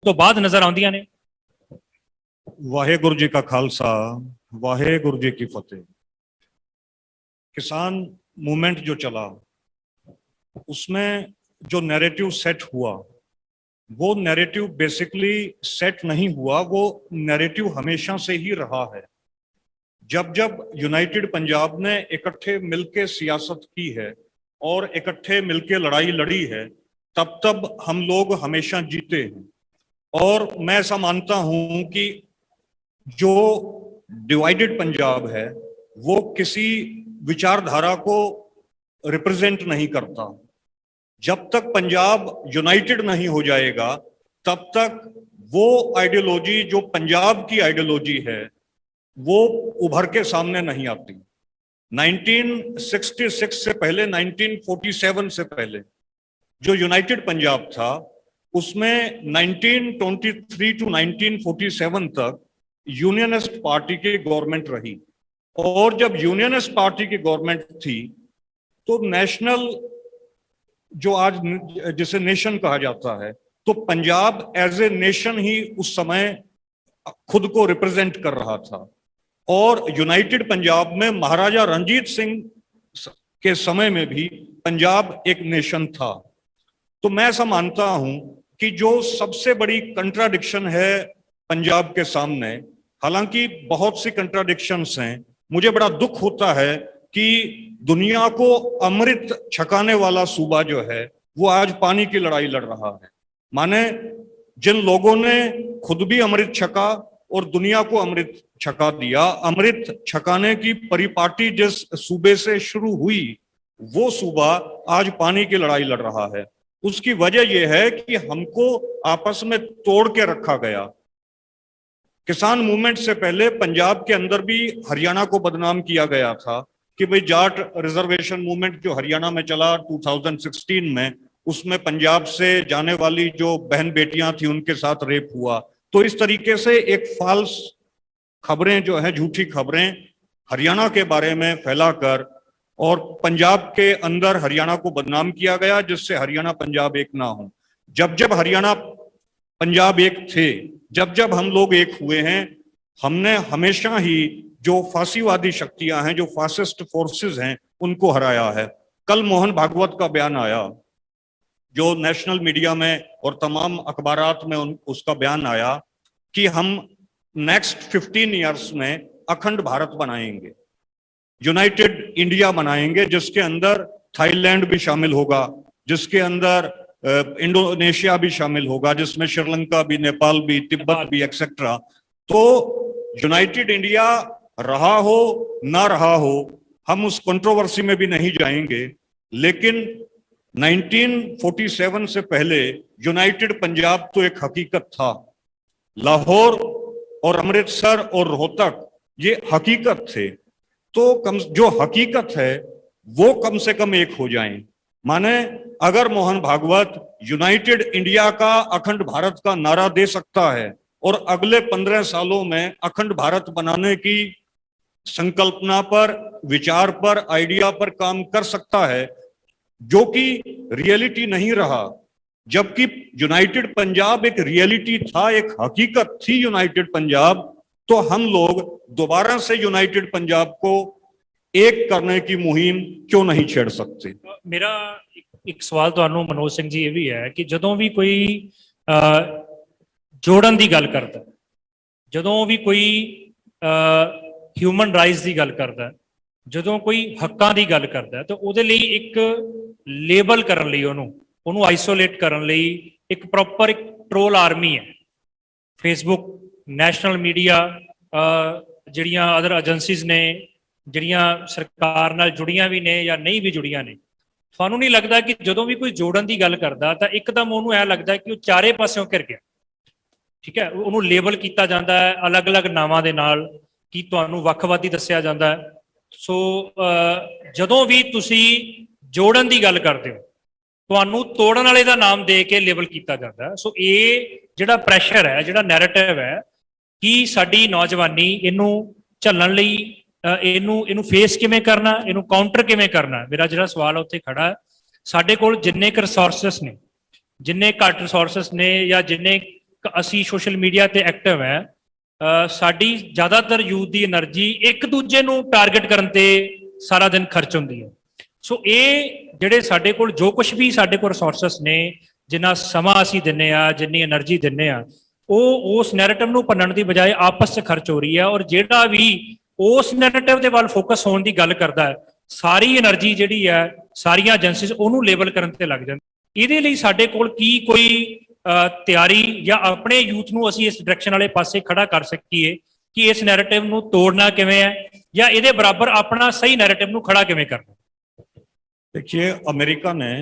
तो बाद नजर आउंदियां ने। वाहेगुरु जी का खालसा, वाहेगुरु जी की फतेह। किसान मूवमेंट जो चला उसमें जो नैरेटिव सेट हुआ वो नैरेटिव बेसिकली सेट नहीं हुआ, वो नैरेटिव हमेशा से ही रहा है। जब जब यूनाइटेड पंजाब ने इकट्ठे मिलके सियासत की है और इकट्ठे मिलके लड़ाई लड़ी है, तब तब हम लोग हमेशा जीते हैं। और मैं ऐसा मानता हूं कि जो डिवाइडेड पंजाब है वो किसी विचारधारा को रिप्रेजेंट नहीं करता। जब तक पंजाब यूनाइटेड नहीं हो जाएगा तब तक वो आइडियोलॉजी जो पंजाब की आइडियोलॉजी है वो उभर के सामने नहीं आती। 1966 से पहले, 1947 से पहले जो यूनाइटेड पंजाब था उसमें 1923 टू 1947 तक यूनियनिस्ट पार्टी की गवर्नमेंट रही। और जब यूनियनिस्ट पार्टी की गवर्नमेंट थी तो नेशनल, जो आज जिसे नेशन कहा जाता है, तो पंजाब एज ए नेशन ही उस समय खुद को रिप्रेजेंट कर रहा था। और यूनाइटेड पंजाब में महाराजा रणजीत सिंह के समय में भी पंजाब एक नेशन था। तो मैं ऐसा मानता हूं कि जो सबसे बड़ी कंट्राडिक्शन है पंजाब के सामने, हालांकि बहुत सी कंट्राडिक्शंस हैं, मुझे बड़ा दुख होता है कि दुनिया को अमृत छकाने वाला सूबा जो है वो आज पानी की लड़ाई लड़ रहा है। माने जिन लोगों ने खुद भी अमृत छका और दुनिया को अमृत छका दिया, अमृत छकाने की परिपाटी जिस सूबे से शुरू हुई वो सूबा आज पानी की लड़ाई लड़ रहा है। उसकी वजह यह है कि हमको आपस में तोड़ के रखा गया। किसान मूवमेंट से पहले पंजाब के अंदर भी हरियाणा को बदनाम किया गया था कि भाई जाट रिजर्वेशन मूवमेंट जो हरियाणा में चला 2016 में, उसमें पंजाब से जाने वाली जो बहन बेटियां थी उनके साथ रेप हुआ। तो इस तरीके से एक फाल्स खबरें जो है, झूठी खबरें हरियाणा के बारे में फैलाकर और पंजाब के अंदर हरियाणा को बदनाम किया गया, जिससे हरियाणा पंजाब एक ना हो। जब जब हरियाणा पंजाब एक थे, जब जब हम लोग एक हुए हैं, हमने हमेशा ही जो फांसीवादी शक्तियां हैं, जो फासिस्ट फोर्सेस हैं, उनको हराया है। कल मोहन भागवत का बयान आया जो नेशनल मीडिया में और तमाम अखबारात में उसका बयान आया कि हम नेक्स्ट 15 ईयर्स में अखंड भारत बनाएंगे, यूनाइटेड इंडिया बनाएंगे, जिसके अंदर थाईलैंड भी शामिल होगा, जिसके अंदर इंडोनेशिया भी शामिल होगा, जिसमें श्रीलंका भी, नेपाल भी, तिब्बत भी, एक्सेट्रा। तो यूनाइटेड इंडिया रहा हो ना रहा हो, हम उस कंट्रोवर्सी में भी नहीं जाएंगे, लेकिन 1947 से पहले यूनाइटेड पंजाब तो एक हकीकत था। लाहौर और अमृतसर और रोहतक ये हकीकत थे। तो जो हकीकत है वो कम से कम एक हो जाएं। माने अगर मोहन भागवत यूनाइटेड इंडिया का, अखंड भारत का नारा दे सकता है और अगले 15 सालों में अखंड भारत बनाने की संकल्पना पर, विचार पर, आइडिया पर काम कर सकता है, जो कि रियलिटी नहीं रहा, जबकि यूनाइटेड पंजाब एक रियलिटी था, एक हकीकत थी यूनाइटेड पंजाब, तो हम लोग दोबारा से यूनाइटेड पंजाब को एक करने की मुहिम क्यों नहीं छेड़ सकते। मेरा एक सवाल ਤੁਹਾਨੂੰ मनोज सिंह जी ये भी है कि ਜਦੋਂ भी कोई जोड़न की गल करता, ਜਦੋਂ भी कोई ह्यूमन राइट्स की गल करता, ਜਦੋਂ कोई हक्कां की गल करता, तो ਉਹਦੇ ਲਈ एक लेबल ਕਰਨ ਲਈ, ਉਹਨੂੰ आइसोलेट ਕਰਨ ਲਈ एक प्रॉपर एक ट्रोल आर्मी है। फेसबुक, नैशनल मीडिया, ਜਿਹੜੀਆਂ अदर एजेंसीज ने, ਜਿਹੜੀਆਂ सरकार नाल जुड़ियां भी ने या नहीं भी जुड़ियां ने। ਤੁਹਾਨੂੰ नहीं लगता कि ਜਦੋਂ भी कोई जोड़न की गल करता तो एकदम ਉਹਨੂੰ ऐ लगता है कि वो चारे पासों घिर गया, ठीक है, ਉਹਨੂੰ लेबल किया जाता है अलग अलग नावां दे नाल कि ਤੁਹਾਨੂੰ ਵੱਖਵਾਦੀ ਦੱਸਿਆ ਜਾਂਦਾ है। सो ਜਦੋਂ भी तुसी जोड़न की गल करते हो ਤੁਹਾਨੂੰ ਤੋੜਨ ਵਾਲੇ ਦਾ नाम दे के लेबल किया जाता है। सो ये ਜਿਹੜਾ ਪ੍ਰੈਸ਼ਰ है, ਜਿਹੜਾ नैरेटिव है कि साडी नौजवानी ਇਹਨੂੰ ਝੱਲਣ ਲਈ ਇਹਨੂੰ फेस किवें करना, ਇਹਨੂੰ काउंटर किवें करना। मेरा ਜਿਹੜਾ सवाल है उत्थे खड़ा है। ਸਾਡੇ ਕੋਲ जिन्ने क रिसोर्सिस ने, जिन्ने घट रिसोर्सिस ने या जिन्ने ਅਸੀਂ ਸੋਸ਼ਲ ਮੀਡੀਆ ਤੇ ਐਕਟਿਵ ਹੈ, ਸਾਡੀ ਜ਼ਿਆਦਾਤਰ ਯੂਥ ਦੀ એનર્ਜੀ ਇੱਕ ਦੂਜੇ ਨੂੰ ਟਾਰਗੇਟ ਕਰਨ ਤੇ ਸਾਰਾ ਦਿਨ ਖਰਚ ਹੁੰਦੀ ਹੈ। ਸੋ ਇਹ ਜਿਹੜੇ ਸਾਡੇ ਕੋਲ ਜੋ ਕੁਝ ਵੀ ਸਾਡੇ ਕੋਲ ਰਿਸੋਰਸਸ ਨੇ, ਜਿੰਨਾ ਸਮਾਂ ਅਸੀਂ ਦਿੰਨੇ ਆ, ਜਿੰਨੀ એનર્ਜੀ ਦਿੰਨੇ ਆ, ਉਹ ਉਸ ਨੈਰੇਟਿਵ ਨੂੰ ਭੰਨਣ ਦੀ ਬਜਾਏ ਆਪਸ 'ਚ ਖਰਚ ਹੋ ਰਹੀ ਹੈ। ਔਰ ਜਿਹੜਾ ਵੀ ਉਸ ਨੈਰੇਟਿਵ ਦੇ ਵੱਲ ਫੋਕਸ ਹੋਣ ਦੀ ਗੱਲ ਕਰਦਾ ਹੈ, ਸਾਰੀ એનર્ਜੀ ਜਿਹੜੀ ਹੈ ਸਾਰੀਆਂ ਏਜੰਸੀਜ਼ ਉਹਨੂੰ ਲੇਬਲ ਕਰਨ ਤੇ ਲੱਗ ਜਾਂਦੀ। ਇਹਦੇ ਲਈ ਸਾਡੇ ਕੋਲ ਕੀ ਕੋਈ ਤਿਆਰੀ ਜਾਂ ਆਪਣੇ ਯੂਥ ਨੂੰ ਅਸੀਂ ਇਸ ਡਾਇਰੈਕਸ਼ਨ ਵਾਲੇ ਪਾਸੇ ਖੜਾ ਕਰ ਸਕੀਏ ਕਿ ਇਸ ਨੈਰੇਟਿਵ ਨੂੰ ਤੋੜਨਾ ਕਿਵੇਂ ਹੈ ਜਾਂ ਇਹਦੇ ਬਰਾਬਰ ਆਪਣਾ ਸਹੀ ਨੈਰੇਟਿਵ ਨੂੰ ਖੜਾ ਕਿਵੇਂ ਕਰਨਾ? देखिए, अमेरिका ने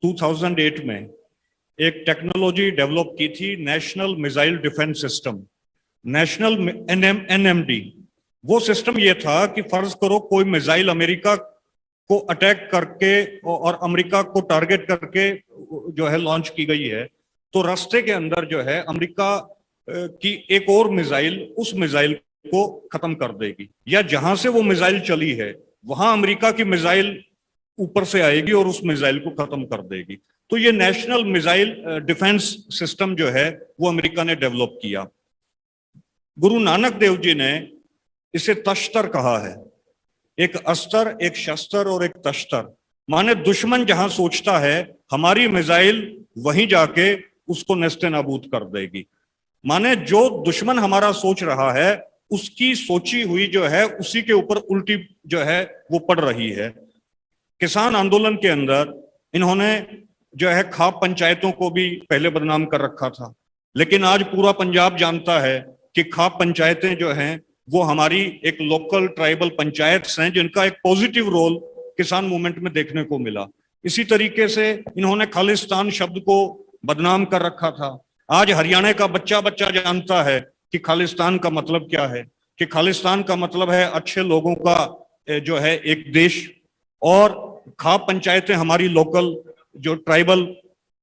2008 में एक टेक्नोलॉजी डेवलप की थी, national missile defence system, national NMD। वो सिस्टम ये था कि फर्ज करो कोई मिसाइल अमेरिका को अटैक करके और अमेरिका को टारगेट करके जो है लॉन्च की गई है, तो रास्ते के अंदर जो है अमेरिका की एक और मिसाइल उस मिसाइल को खत्म कर देगी, या जहां से वो मिसाइल चली है वहां अमेरिका की मिसाइल ऊपर से आएगी और उस मिसाइल को खत्म कर देगी। तो ये नेशनल मिसाइल डिफेंस सिस्टम जो है वो अमेरिका ने डेवलप किया। गुरु नानक देव जी ने इसे तश्तर कहा है, एक अस्त्र, एक शस्त्र और एक तश्तर। माने दुश्मन जहां सोचता है हमारी मिसाइल वहीं जाके उसको नेस्ते नाबूद कर देगी। माने जो दुश्मन हमारा सोच रहा है उसकी सोची हुई जो है उसी के ऊपर उल्टी जो है वो पड़ रही है। किसान आंदोलन के अंदर इन्होंने जो है खाप पंचायतों को भी पहले बदनाम कर रखा था, लेकिन आज पूरा पंजाब जानता है कि खाप पंचायतें जो हैं वो हमारी एक लोकल ट्राइबल पंचायत हैं जिनका एक पॉजिटिव रोल किसान मूवमेंट में देखने को मिला। इसी तरीके से इन्होंने खालिस्तान शब्द को बदनाम कर रखा था। आज हरियाणा का बच्चा बच्चा जानता है कि खालिस्तान का मतलब क्या है, कि खालिस्तान का मतलब है अच्छे लोगों का जो है एक देश। और खाप पंचायतें हमारी लोकल जो ट्राइबल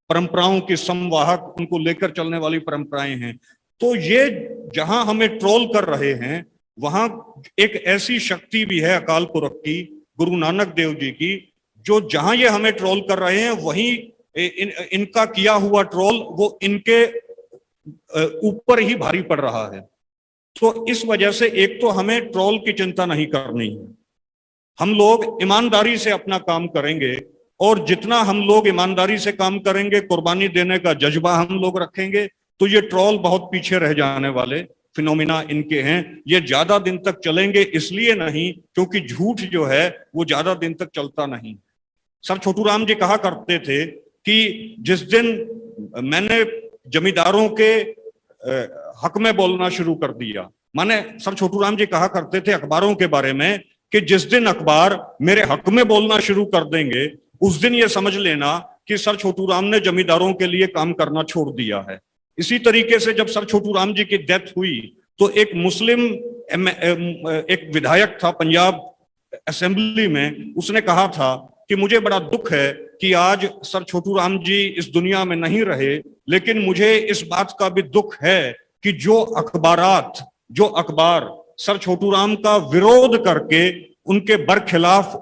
परंपराओं की संवाहक, उनको लेकर चलने वाली परंपराएं हैं। तो ये जहां हमें ट्रोल कर रहे हैं वहां एक ऐसी शक्ति भी है अकाल पुरख की, गुरु नानक देव जी की, जो जहां ये हमें ट्रोल कर रहे हैं वहीं इनका किया हुआ ट्रोल वो इनके ऊपर ही भारी पड़ रहा है। तो इस वजह से एक तो हमें ट्रोल की चिंता नहीं करनी है, हम लोग ईमानदारी से अपना काम करेंगे, और जितना हम लोग ईमानदारी से काम करेंगे, कुर्बानी देने का जज्बा हम लोग रखेंगे, तो ये ट्रोल बहुत पीछे रह जाने वाले फिनोमिना इनके हैं। ये ज्यादा दिन तक चलेंगे इसलिए नहीं क्योंकि झूठ जो है वो ज्यादा दिन तक चलता नहीं। सर छोटू राम जी कहा करते थे कि जिस दिन मैंने जमींदारों के हक में बोलना शुरू कर दिया, माने सर छोटू राम जी कहा करते थे अखबारों के बारे में कि जिस दिन अखबार मेरे हक में बोलना शुरू कर देंगे उस दिन ये समझ लेना कि सर छोटू राम ने जमींदारों के लिए काम करना छोड़ दिया है। इसी तरीके से जब सर छोटू राम जी की डेथ हुई तो एक मुस्लिम एक विधायक था पंजाब असेंबली में, उसने कहा था कि मुझे बड़ा दुख है कि आज सर छोटू राम जी इस दुनिया में नहीं रहे, लेकिन मुझे इस बात का भी दुख है कि जो अखबार सर छोटू राम का विरोध करके उनके बरखिलाफ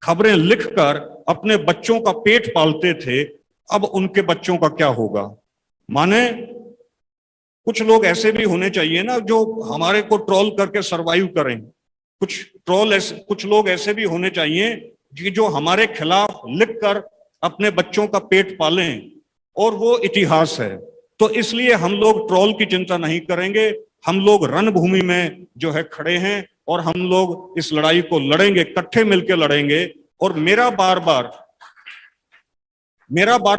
खबरें लिखकर अपने बच्चों का पेट पालते थे, अब उनके बच्चों का क्या होगा। माने कुछ लोग ऐसे भी होने चाहिए ना जो हमारे को ट्रोल करके सरवाइव करें, कुछ लोग ऐसे भी होने चाहिए कि जो हमारे खिलाफ लिखकर अपने बच्चों का पेट पालें, और वो इतिहास है। तो इसलिए हम लोग ट्रोल की चिंता नहीं करेंगे, हम लोग रणभूमि में जो है खड़े हैं और हम लोग इस लड़ाई को लड़ेंगे, इकट्ठे मिलकर लड़ेंगे। और मेरा बार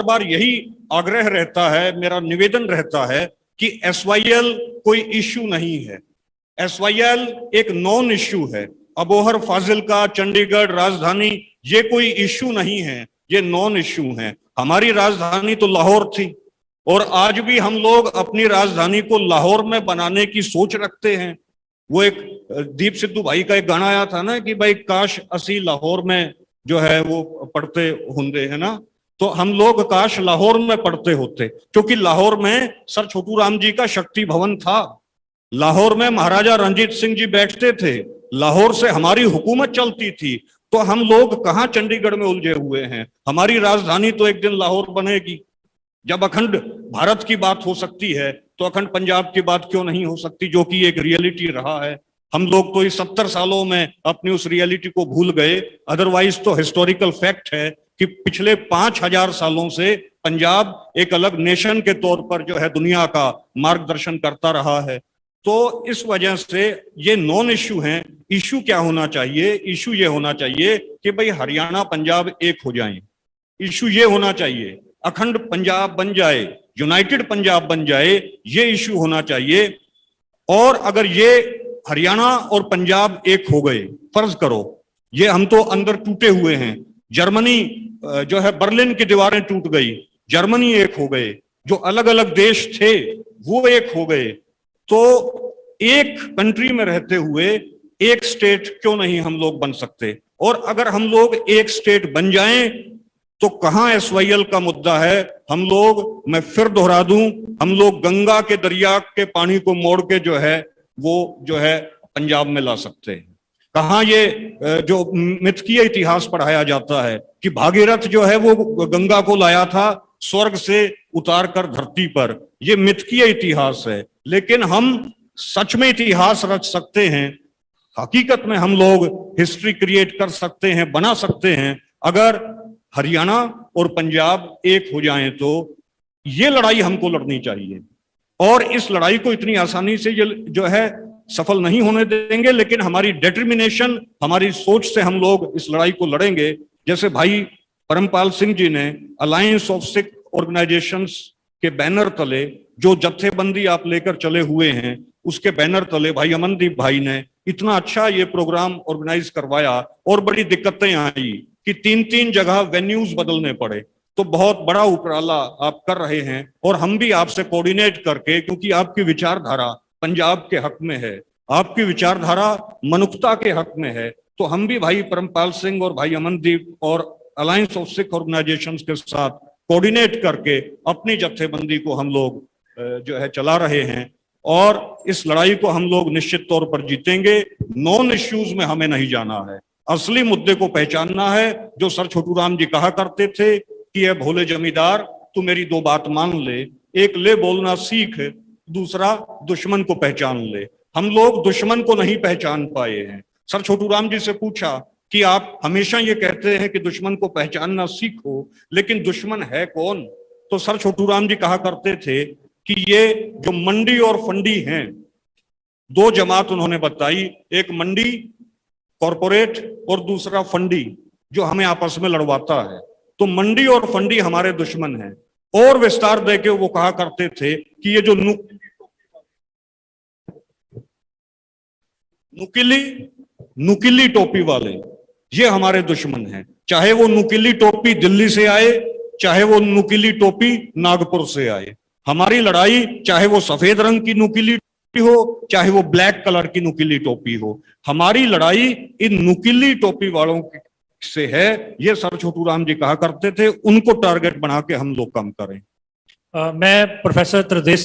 बार यही आग्रह रहता है, मेरा निवेदन रहता है कि SYL कोई इश्यू नहीं है, SYL एक नॉन इश्यू है। अबोहर, फाजिलका, चंडीगढ़, राजधानी ये कोई इश्यू नहीं है, ये नॉन इश्यू है। हमारी राजधानी तो लाहौर थी और आज भी हम लोग अपनी राजधानी को लाहौर में बनाने की सोच रखते हैं। वो एक दीप सिद्धू भाई का एक गाना आया था ना कि भाई काश असी लाहौर में जो है वो पढ़ते होंगे, है ना। तो हम लोग काश लाहौर में पढ़ते होते, क्योंकि लाहौर में सर छोटू राम जी का शक्ति भवन था, लाहौर में महाराजा रणजीत सिंह जी बैठते थे, लाहौर से हमारी हुकूमत चलती थी। तो हम लोग कहाँ चंडीगढ़ में उलझे हुए हैं, हमारी राजधानी तो एक दिन लाहौर बनेगी। जब अखंड भारत की बात हो सकती है तो अखंड पंजाब की बात क्यों नहीं हो सकती, जो कि एक रियलिटी रहा है। हम लोग तो इस 70 सालों में अपनी उस रियलिटी को भूल गए। अदरवाइज तो हिस्टोरिकल फैक्ट है कि पिछले 5000 सालों से पंजाब एक अलग नेशन के तौर पर जो है दुनिया का मार्गदर्शन करता रहा है। तो इस वजह से ये नॉन इश्यू हैं। इश्यू क्या होना चाहिए? इश्यू ये होना चाहिए कि भाई हरियाणा पंजाब एक हो जाएं। इश्यू ये होना चाहिए अखंड पंजाब बन जाए, यूनाइटेड पंजाब बन जाए, ये इश्यू होना चाहिए। और अगर ये हरियाणा और पंजाब एक हो गए, फर्ज करो ये हम तो अंदर टूटे हुए हैं, जर्मनी जो है बर्लिन की दीवारें टूट गई, जर्मनी एक हो गए, जो अलग अलग देश थे वो एक हो गए, तो एक कंट्री में रहते हुए एक स्टेट क्यों नहीं हम लोग बन सकते? और अगर हम लोग एक स्टेट बन जाएं तो कहां एसवाईएल का मुद्दा है? हम लोग, मैं फिर दोहरा दूं, हम लोग गंगा के दरिया के पानी को मोड़ के जो है वो जो है पंजाब में ला सकते हैं। कहां ये जो मिथकीय इतिहास पढ़ाया जाता है कि भागीरथ जो है वो गंगा को लाया था स्वर्ग से उतार कर धरती पर, ये मिथकीय इतिहास है। लेकिन हम सच में इतिहास रच सकते हैं, हकीकत में हम लोग हिस्ट्री क्रिएट कर सकते हैं, बना सकते हैं, अगर हरियाणा और पंजाब एक हो जाएं। तो ये लड़ाई हमको लड़नी चाहिए और इस लड़ाई को इतनी आसानी से ये जो है सफल नहीं होने देंगे, लेकिन हमारी डिटर्मिनेशन, हमारी सोच से हम लोग इस लड़ाई को लड़ेंगे। जैसे भाई परमपाल सिंह जी ने अलायंस ऑफ सिख ऑर्गेनाइजेशंस के बैनर तले जो जत्थेबंदी आप लेकर चले हुए हैं, उसके बैनर तले भाई अमनदीप भाई ने इतना अच्छा ये प्रोग्राम ऑर्गेनाइज करवाया और बड़ी दिक्कतें आई कि 3-3 जगह वेन्यूज बदलने पड़े। तो बहुत बड़ा उपराला आप कर रहे हैं और हम भी आपसे कोऑर्डिनेट करके, क्योंकि आपकी विचारधारा पंजाब के हक में है, आपकी विचारधारा मनुष्यता के हक में है, तो हम भी भाई परमपाल सिंह और भाई अमनदीप और अलायंस ऑफ सिख ऑर्गेनाइजेशंस के साथ कोऑर्डिनेट करके अपनी जत्थेबंदी को हम लोग जो है चला रहे हैं और इस लड़ाई को हम लोग निश्चित तौर पर जीतेंगे। नॉन इश्यूज में हमें नहीं जाना है, असली मुद्दे को पहचानना है। जो सर छोटू राम जी कहा करते थे कि ये भोले जमींदार तू मेरी 2 बात मान ले, एक ले बोलना सीख, दूसरा दुश्मन को पहचान ले। हम लोग दुश्मन को नहीं पहचान पाए हैं। सर छोटू राम जी से पूछा कि आप हमेशा ये कहते हैं कि दुश्मन को पहचानना सीखो, लेकिन दुश्मन है कौन? तो सर छोटू राम जी कहा करते थे कि ये जो मंडी और फंडी हैं, 2 जमात उन्होंने बताई, एक मंडी कॉरपोरेट और दूसरा फंडी जो हमें आपस में लड़वाता है। तो मंडी और फंडी हमारे दुश्मन हैं। और विस्तार देके वो कहा करते थे कि ये जो नुकीली टोपी वाले, ये हमारे दुश्मन हैं। चाहे वो नुकीली टोपी दिल्ली से आए, चाहे वो नुकीली टोपी नागपुर से आए, हमारी लड़ाई चाहे वो सफेद रंग की नुकीली हो, चाहे वो ब्लैक कलर की नुकीली टोपी हो, हमारी लड़ाई इन नुकीली टोपी वालों से है। ये सर छोटू राम जी कहा करते थे, उनको टारगेट बना के हम लोग काम करें। मैं प्रोफेसर त्रिदेश